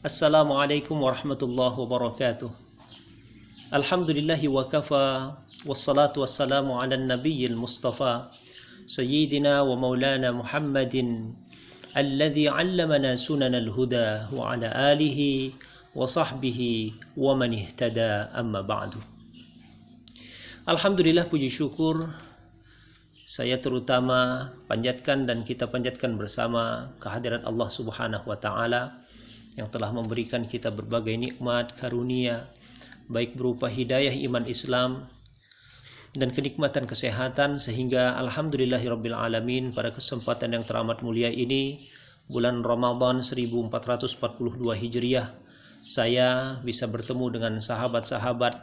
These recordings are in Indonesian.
Assalamualaikum warahmatullahi wabarakatuh. Alhamdulillahi wa kafa, wassalatu wassalamu ala nabiyyil mustafa Sayyidina wa maulana Muhammadin alladhi allamana sunanal huda wa ala alihi wa sahbihi wa man ihtada, amma ba'du. Alhamdulillah, puji syukur saya terutama panjatkan dan kita panjatkan bersama kehadiran Allah Subhanahu wa taala yang telah memberikan kita berbagai nikmat karunia, baik berupa hidayah iman Islam dan kenikmatan kesehatan, sehingga alhamdulillahirabbil alamin pada kesempatan yang teramat mulia ini, bulan Ramadan 1442 Hijriah, saya bisa bertemu dengan sahabat-sahabat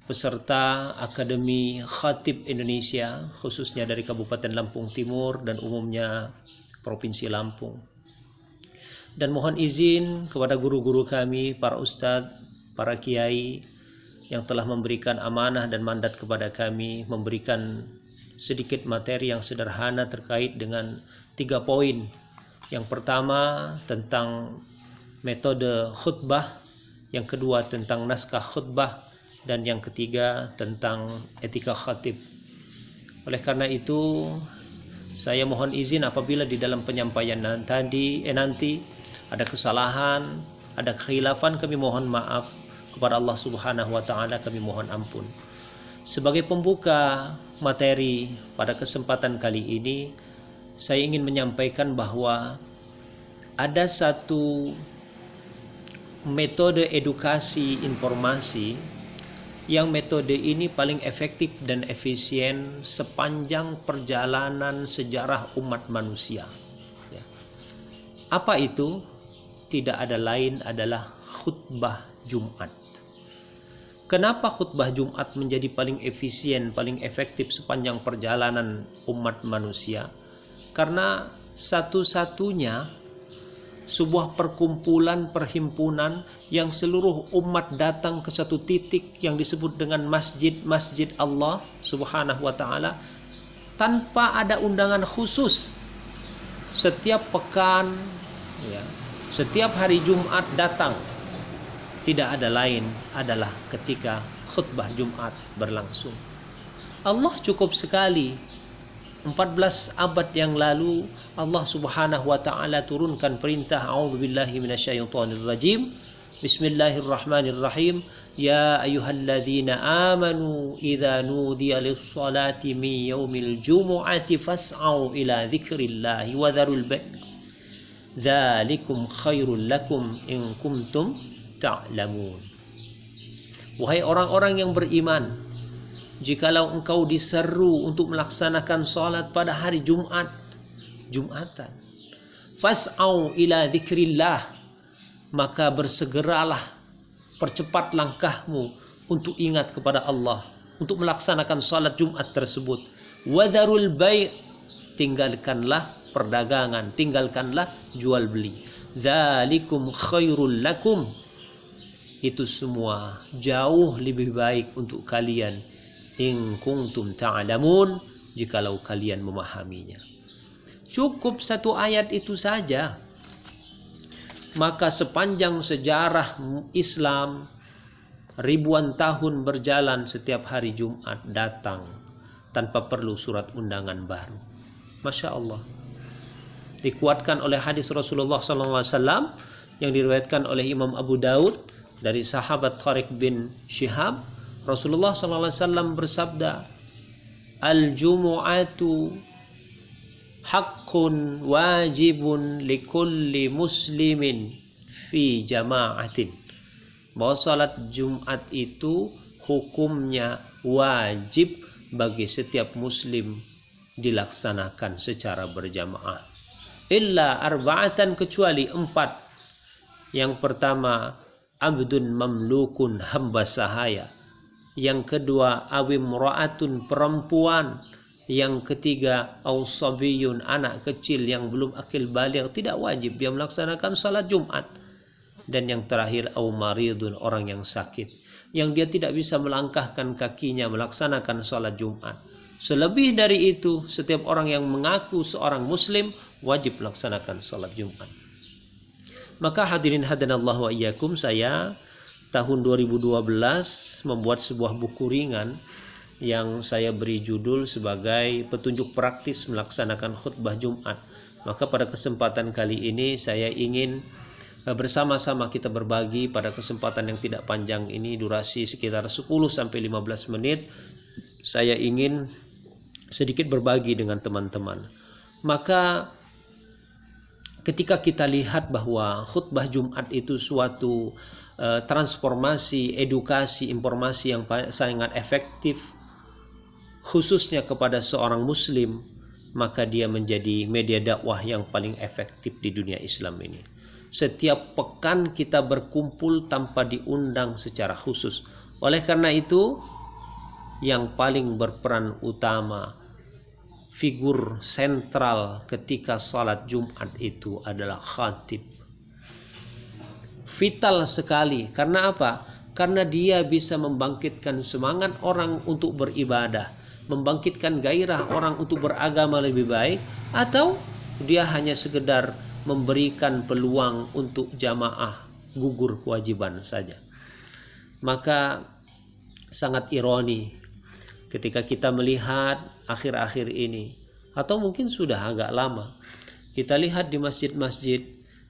peserta Akademi Khatib Indonesia, khususnya dari Kabupaten Lampung Timur dan umumnya Provinsi Lampung. Dan mohon izin kepada guru-guru kami, para ustadz, para kiai yang telah memberikan amanah dan mandat kepada kami, memberikan sedikit materi yang sederhana terkait dengan 3 poin. Yang pertama tentang metode khutbah, yang kedua tentang naskah khutbah, dan yang ketiga tentang etika khatib. Oleh karena itu, saya mohon izin apabila di dalam penyampaian nanti ada kesalahan, ada kekhilafan, kami mohon maaf kepada Allah Subhanahu wa taala, kami mohon ampun. Sebagai pembuka materi pada kesempatan kali ini, saya ingin menyampaikan bahwa ada satu metode edukasi informasi yang metode ini paling efektif dan efisien sepanjang perjalanan sejarah umat manusia. Apa itu? Tidak ada lain adalah khutbah Jumat. Kenapa khutbah Jumat menjadi paling efisien, paling efektif sepanjang perjalanan umat manusia? Karena satu-satunya sebuah perkumpulan, perhimpunan yang seluruh umat datang ke satu titik yang disebut dengan masjid Allah Subhanahu wa taala tanpa ada undangan khusus. Setiap pekan, setiap hari Jumat datang. Tidak ada lain adalah ketika khutbah Jumat berlangsung. Allah cukup sekali. 14 abad yang lalu Allah Subhanahu wa taala turunkan perintah, a'udzubillahi minasyaitonirrajim, bismillahirrahmanirrahim, ya ayyuhalladzina amanu idza nudiya lis-salati min yaumil jumu'ati fas'au ila dzikrillahi wa dzarul bai', dzalikum khairul lakum in kuntum ta'lamun. Wahai orang-orang yang beriman, jikalau engkau diseru untuk melaksanakan salat pada hari Jumatan, fas'au ila dzikrillah, maka bersegeralah, percepat langkahmu untuk ingat kepada Allah, untuk melaksanakan salat Jumat tersebut. Wadharul bai', tinggalkanlah perdagangan, tinggalkanlah jual beli. Dzalikum khairul lakum, itu semua jauh lebih baik untuk kalian, in kuntum ta'lamun, jikalau kalian memahaminya. Cukup satu ayat itu saja, maka sepanjang sejarah Islam ribuan tahun berjalan, setiap hari Jumat datang tanpa perlu surat undangan baru. Masya Allah. Dikuatkan oleh hadis Rasulullah SAW yang diriwayatkan oleh Imam Abu Daud dari sahabat Tariq bin Shihab. Rasulullah SAW bersabda, al-jumu'atu haqqun wajibun likulli muslimin fi jama'atin. Bahwa salat Jumat itu hukumnya wajib bagi setiap muslim dilaksanakan secara berjamaah. Illa arba'atan, kecuali 4. Yang pertama, abdun mamlukun, hamba sahaya. Yang kedua, awim ra'atun, perempuan. Yang ketiga, ausabiyun, anak kecil yang belum akil baligh, tidak wajib dia melaksanakan salat Jumat. Dan yang terakhir, au maridun, orang yang sakit, yang dia tidak bisa melangkahkan kakinya melaksanakan salat Jumat. Selebih dari itu, setiap orang yang mengaku seorang muslim wajib melaksanakan salat Jumat. Maka hadirin hadanallahu wa iyyakum, saya tahun 2012 membuat sebuah buku ringan yang saya beri judul sebagai petunjuk praktis melaksanakan khutbah Jumat. Maka pada kesempatan kali ini saya ingin bersama-sama kita berbagi pada kesempatan yang tidak panjang ini, durasi sekitar 10-15 menit. Saya ingin sedikit berbagi dengan teman-teman. Maka ketika kita lihat bahwa khutbah Jumat itu suatu transformasi, edukasi, informasi yang sangat efektif, khususnya kepada seorang muslim, maka dia menjadi media dakwah yang paling efektif di dunia Islam ini. Setiap pekan kita berkumpul tanpa diundang secara khusus. Oleh karena itu, yang paling berperan utama, figur sentral ketika salat Jumat itu adalah khatib. Vital sekali. Karena apa? Karena dia bisa membangkitkan semangat orang untuk beribadah, membangkitkan gairah orang untuk beragama lebih baik, atau dia hanya sekedar memberikan peluang untuk jamaah gugur kewajiban saja. Maka sangat ironi ketika kita melihat akhir-akhir ini, atau mungkin sudah agak lama, kita lihat di masjid-masjid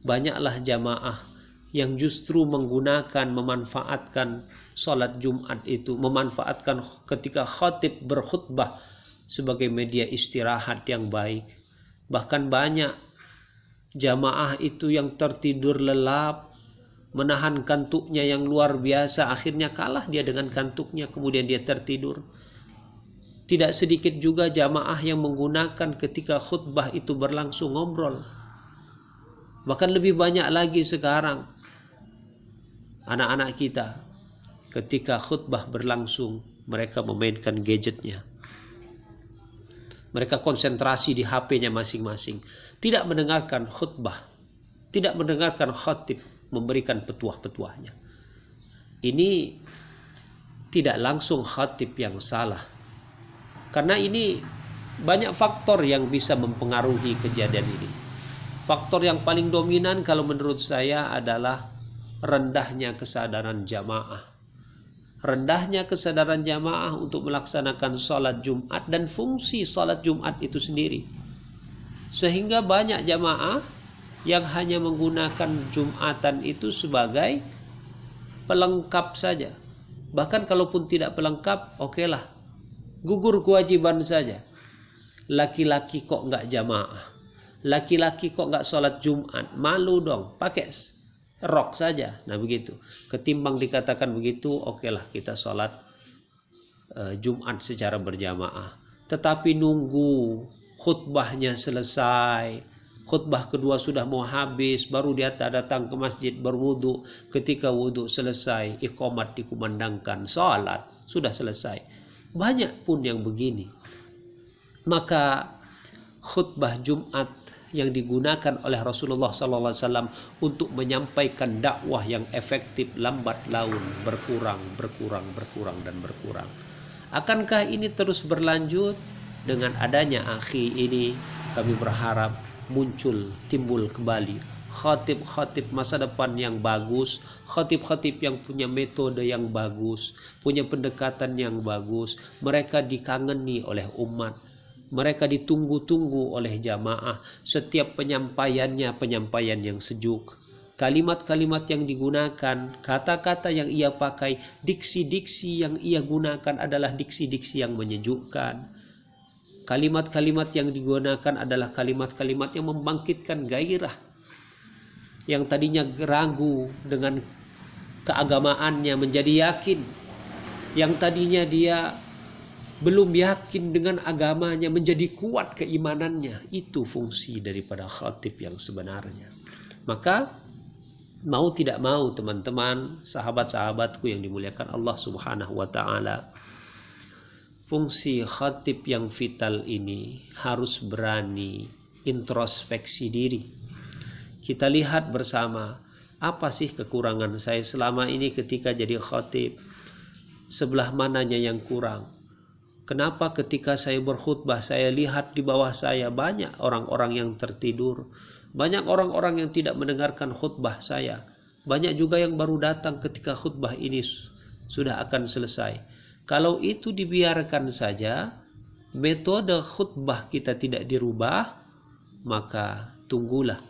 banyaklah jamaah yang justru memanfaatkan sholat Jumat itu, memanfaatkan ketika khatib berkhutbah sebagai media istirahat yang baik. Bahkan banyak jamaah itu yang tertidur lelap, menahan kantuknya yang luar biasa, akhirnya kalah dia dengan kantuknya, kemudian dia tertidur. Tidak sedikit juga jamaah yang menggunakan ketika khutbah itu berlangsung ngobrol. Bahkan lebih banyak lagi sekarang anak-anak kita ketika khutbah berlangsung, mereka memainkan gadgetnya. Mereka konsentrasi di HP-nya masing-masing, tidak mendengarkan khutbah, tidak mendengarkan khatib memberikan petuah-petuahnya. Ini tidak langsung khatib yang salah, karena ini banyak faktor yang bisa mempengaruhi kejadian ini. Faktor yang paling dominan kalau menurut saya adalah rendahnya kesadaran jamaah. Rendahnya kesadaran jamaah untuk melaksanakan sholat Jumat dan fungsi sholat Jumat itu sendiri. Sehingga banyak jamaah yang hanya menggunakan Jumatan itu sebagai pelengkap saja. Bahkan kalaupun tidak pelengkap, okelah, gugur kewajiban saja. Laki-laki kok nggak jamaah? Laki-laki kok nggak sholat Jumat? Malu dong, pakai rok saja. Nah begitu. Ketimbang dikatakan begitu, okelah kita sholat Jumat secara berjamaah. Tetapi nunggu khutbahnya selesai, khutbah kedua sudah mau habis, baru dia datang ke masjid berwudu. Ketika wudu selesai, iqamat dikumandangkan, sholat sudah selesai. Banyak pun yang begini. Maka khutbah Jumat yang digunakan oleh Rasulullah SAW untuk menyampaikan dakwah yang efektif lambat laun berkurang. Akankah ini terus berlanjut? Dengan adanya akhi ini, kami berharap timbul kembali khatib-khatib masa depan yang bagus, khatib-khatib yang punya metode yang bagus, punya pendekatan yang bagus. Mereka dikangeni oleh umat, mereka ditunggu-tunggu oleh jamaah. Setiap penyampaiannya penyampaian yang sejuk. Kalimat-kalimat yang digunakan, kata-kata yang ia pakai, diksi-diksi yang ia gunakan adalah diksi-diksi yang menyejukkan. Kalimat-kalimat yang digunakan adalah kalimat-kalimat yang membangkitkan gairah. Yang tadinya ragu dengan keagamaannya menjadi yakin. Yang tadinya dia belum yakin dengan agamanya menjadi kuat keimanannya. Itu fungsi daripada khatib yang sebenarnya. Maka mau tidak mau teman-teman, sahabat-sahabatku yang dimuliakan Allah Subhanahu wa taala, fungsi khatib yang vital ini harus berani introspeksi diri. Kita lihat bersama, apa sih kekurangan saya selama ini ketika jadi khatib? Sebelah mananya yang kurang? Kenapa ketika saya berkhutbah saya lihat di bawah saya banyak orang-orang yang tertidur? Banyak orang-orang yang tidak mendengarkan khutbah saya. Banyak juga yang baru datang ketika khutbah ini sudah akan selesai. Kalau itu dibiarkan saja, metode khutbah kita tidak dirubah, maka tunggulah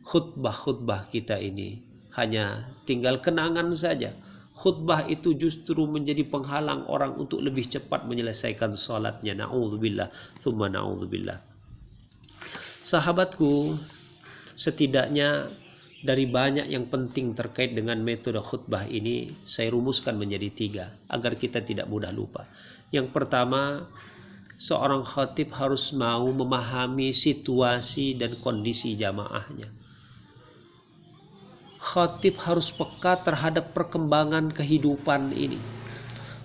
khutbah-khutbah kita ini hanya tinggal kenangan saja. Khutbah itu justru menjadi penghalang orang untuk lebih cepat menyelesaikan salatnya. Na'udzubillah, thumma na'udzubillah. Sahabatku, setidaknya dari banyak yang penting terkait dengan metode khutbah ini, saya rumuskan menjadi 3 agar kita tidak mudah lupa. Yang pertama, seorang khatib harus mau memahami situasi dan kondisi jamaahnya. Khatib harus peka terhadap perkembangan kehidupan ini.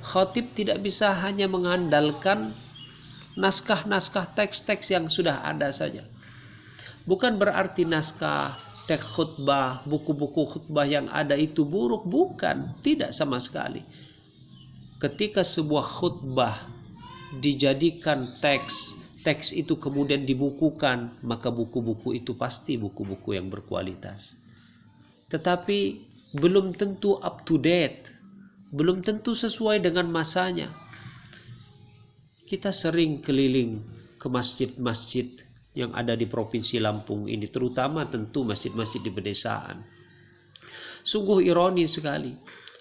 Khatib tidak bisa hanya mengandalkan naskah-naskah teks-teks yang sudah ada saja. Bukan berarti naskah teks khutbah, buku-buku khutbah yang ada itu buruk, bukan, tidak sama sekali. Ketika sebuah khutbah dijadikan teks itu kemudian dibukukan, maka buku-buku itu pasti buku-buku yang berkualitas. Tetapi belum tentu up to date, belum tentu sesuai dengan masanya. Kita sering keliling ke masjid-masjid yang ada di Provinsi Lampung ini, terutama tentu masjid-masjid di pedesaan. Sungguh ironis sekali.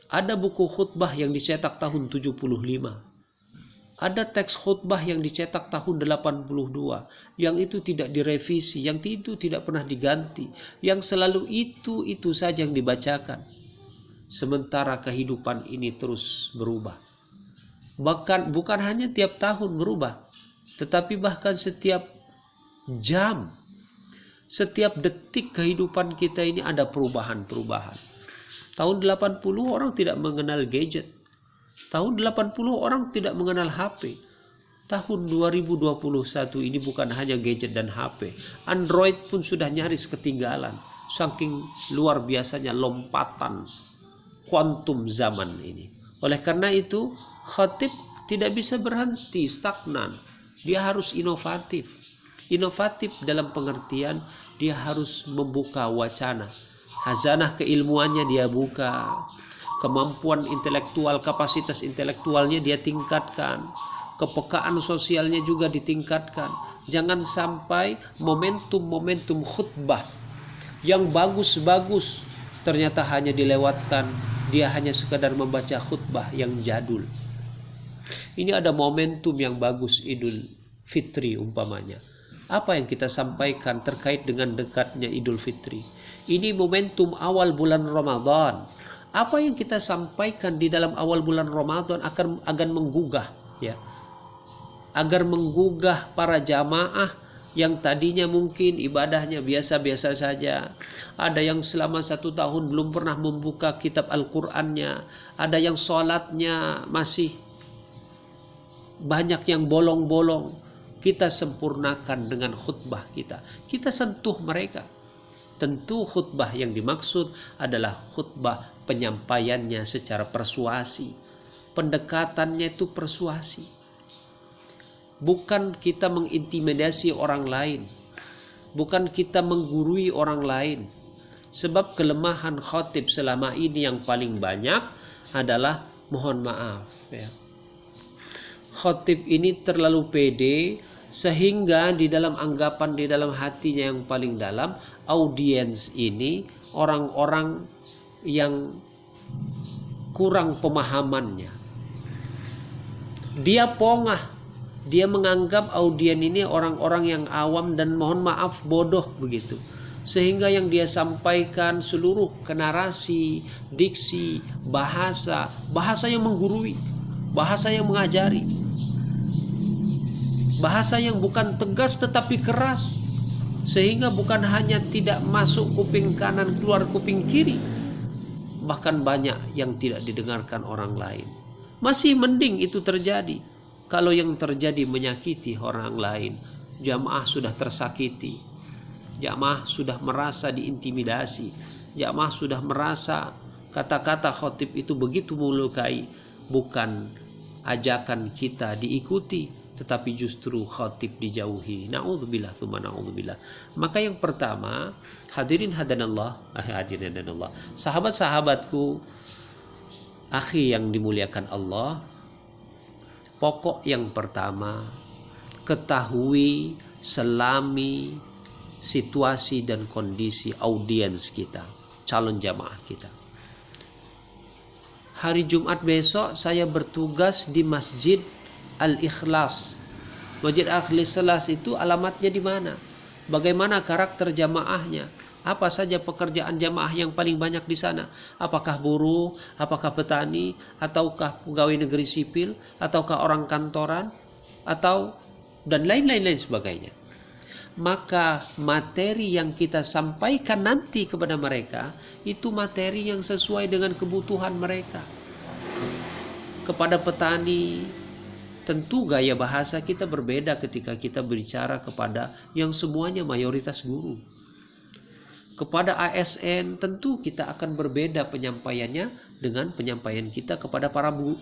Ada buku khutbah yang dicetak tahun 75. Ada teks khutbah yang dicetak tahun 82, yang itu tidak direvisi, yang itu tidak pernah diganti, yang selalu itu saja yang dibacakan. Sementara kehidupan ini terus berubah. Bahkan bukan hanya tiap tahun berubah, tetapi bahkan setiap jam, setiap detik kehidupan kita ini ada perubahan-perubahan. Tahun 80 orang tidak mengenal gadget. Tahun 80 orang tidak mengenal HP. Tahun 2021 ini bukan hanya gadget dan HP. Android pun sudah nyaris ketinggalan. Saking luar biasanya lompatan kuantum zaman ini. Oleh karena itu, khatib tidak bisa berhenti stagnan. Dia harus inovatif. Inovatif dalam pengertian dia harus membuka wacana. Hazanah keilmuannya dia buka. Kemampuan intelektual, kapasitas intelektualnya dia tingkatkan. Kepekaan sosialnya juga ditingkatkan. Jangan sampai momentum-momentum khutbah yang bagus-bagus ternyata hanya dilewatkan. Dia hanya sekedar membaca khutbah yang jadul. Ini ada momentum yang bagus, Idul Fitri umpamanya. Apa yang kita sampaikan terkait dengan dekatnya Idul Fitri? Ini momentum awal bulan Ramadan. Apa yang kita sampaikan di dalam awal bulan Ramadan akan menggugah, ya, agar menggugah para jamaah yang tadinya mungkin ibadahnya biasa-biasa saja. Ada yang selama 1 tahun belum pernah membuka kitab Al-Qur'annya. Ada yang sholatnya masih banyak yang bolong-bolong. Kita sempurnakan dengan khutbah kita. Kita sentuh mereka. Tentu khutbah yang dimaksud adalah khutbah penyampaiannya secara persuasi. Pendekatannya itu persuasi. Bukan kita mengintimidasi orang lain. Bukan kita menggurui orang lain. Sebab kelemahan khatib selama ini yang paling banyak adalah mohon maaf, ya. Khatib ini terlalu pede sehingga di dalam anggapan, di dalam hatinya yang paling dalam, audiens ini orang-orang yang kurang pemahamannya. Dia pongah, dia menganggap audien ini orang-orang yang awam dan mohon maaf bodoh begitu. Sehingga yang dia sampaikan seluruh narasi, diksi, bahasa yang menggurui, bahasa yang mengajari, bahasa yang bukan tegas tetapi keras, sehingga bukan hanya tidak masuk kuping kanan keluar kuping kiri, bahkan banyak yang tidak didengarkan orang lain. Masih mending itu terjadi. Kalau yang terjadi menyakiti orang lain, jamaah sudah tersakiti, jamaah sudah merasa diintimidasi, jamaah sudah merasa kata-kata khatib itu begitu melukai. Bukan ajakan kita diikuti, tetapi justru khatib dijauhi. Na'udzubillah tsumma na'udzubillah. Maka yang pertama, hadirin hadanallah, sahabat-sahabatku, akhi yang dimuliakan Allah, pokok yang pertama, ketahui, selami situasi dan kondisi audiens kita, calon jamaah kita. Hari Jumat besok saya bertugas di Masjid Al-Ikhlas. Masjid Al-Ikhlas itu alamatnya di mana? Bagaimana karakter jamaahnya? Apa saja pekerjaan jamaah yang paling banyak di sana? Apakah buruh, apakah petani, ataukah pegawai negeri sipil, ataukah orang kantoran, atau dan lain-lain sebagainya. Maka materi yang kita sampaikan nanti kepada mereka itu materi yang sesuai dengan kebutuhan mereka. Kepada petani, tentu gaya bahasa kita berbeda ketika kita berbicara kepada yang semuanya mayoritas guru. Kepada ASN tentu kita akan berbeda penyampaiannya dengan penyampaian kita kepada para buruh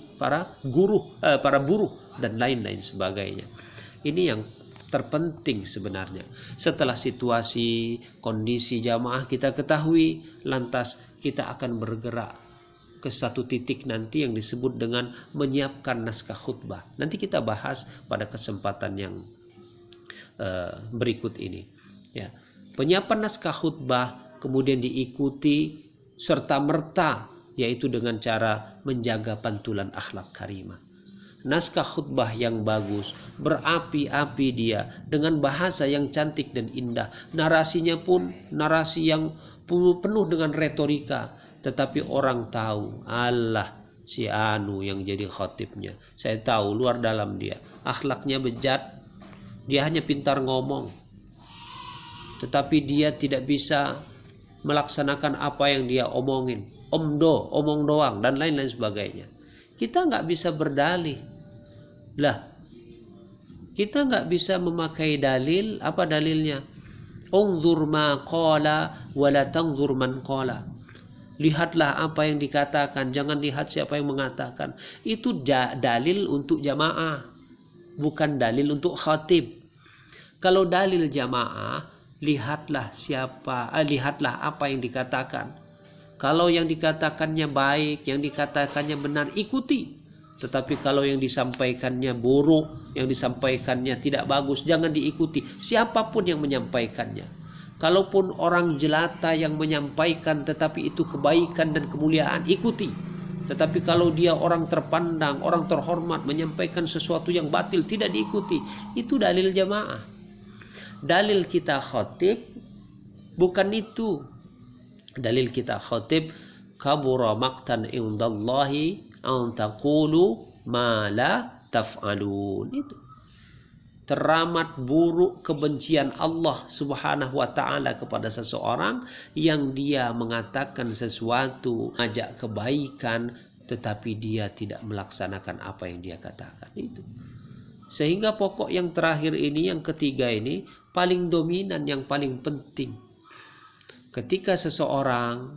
dan lain-lain sebagainya. Ini yang terpenting sebenarnya. Setelah situasi, kondisi jamaah kita ketahui, lantas kita akan bergerak ke satu titik nanti yang disebut dengan menyiapkan naskah khutbah. Nanti kita bahas pada kesempatan yang berikut ini. Ya, penyiapan naskah khutbah kemudian diikuti serta merta, yaitu dengan cara menjaga pantulan akhlak karimah. Naskah khutbah yang bagus, berapi-api dia dengan bahasa yang cantik dan indah. Narasinya pun narasi yang penuh dengan retorika. Tetapi orang tahu, Allah si Anu yang jadi khatibnya. Saya tahu luar dalam dia. Akhlaknya bejat. Dia hanya pintar ngomong. Tetapi dia tidak bisa melaksanakan apa yang dia omongin. Omong doang dan lain-lain sebagainya. Kita nggak bisa berdalih. Lah, kita nggak bisa memakai dalil. Apa dalilnya? Unzur ma qala wa la tanzur man qala. Lihatlah apa yang dikatakan, jangan lihat siapa yang mengatakan. Itu dalil untuk jamaah, bukan dalil untuk khatib. Kalau dalil jamaah, lihatlah apa yang dikatakan. Kalau yang dikatakannya baik, yang dikatakannya benar, ikuti. Tetapi kalau yang disampaikannya buruk, yang disampaikannya tidak bagus, jangan diikuti. Siapapun yang menyampaikannya. Kalaupun orang jelata yang menyampaikan tetapi itu kebaikan dan kemuliaan, ikuti. Tetapi kalau dia orang terpandang, orang terhormat menyampaikan sesuatu yang batil, tidak diikuti. Itu dalil jamaah. Dalil kita khatib bukan itu. Dalil kita khatib, kabura maqtan indallahi an taqulu ma la taf'alun. Itu teramat buruk kebencian Allah Subhanahu wa ta'ala kepada seseorang yang dia mengatakan sesuatu, ajak kebaikan, tetapi dia tidak melaksanakan apa yang dia katakan. Itu. Sehingga pokok yang terakhir ini, yang ketiga ini, paling dominan, yang paling penting. Ketika seseorang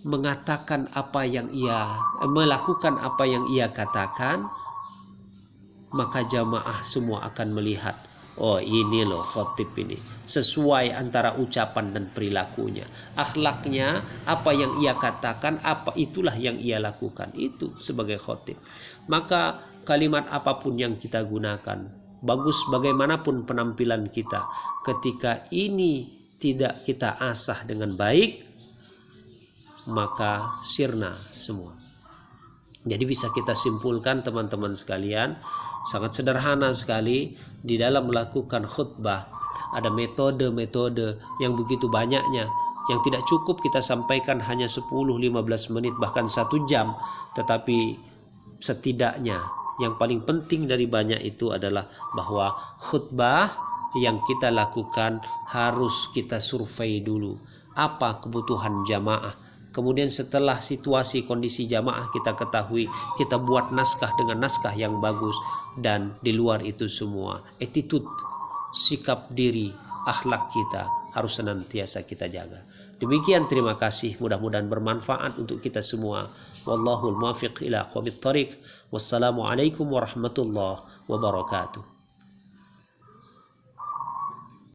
mengatakan apa yang melakukan apa yang ia katakan, maka jamaah semua akan melihat, oh ini loh khatib ini, sesuai antara ucapan dan perilakunya, akhlaknya, apa yang ia katakan, apa itulah yang ia lakukan. Itu sebagai khatib. Maka kalimat apapun yang kita gunakan, bagus bagaimanapun penampilan kita, ketika ini tidak kita asah dengan baik, maka sirna semua. Jadi bisa kita simpulkan teman-teman sekalian, sangat sederhana sekali di dalam melakukan khutbah. Ada metode-metode yang begitu banyaknya, yang tidak cukup kita sampaikan hanya 10-15 menit bahkan 1 jam. Tetapi setidaknya yang paling penting dari banyak itu adalah bahwa khutbah yang kita lakukan harus kita survei dulu apa kebutuhan jamaah. Kemudian setelah situasi kondisi jamaah kita ketahui, kita buat naskah dengan naskah yang bagus. Dan di luar itu semua, attitude, sikap diri, akhlak kita harus senantiasa kita jaga. Demikian, terima kasih, mudah-mudahan bermanfaat untuk kita semua. Wallahul muwaffiq ila aqwamit thariq. Wassalamualaikum warahmatullahi wabarakatuh.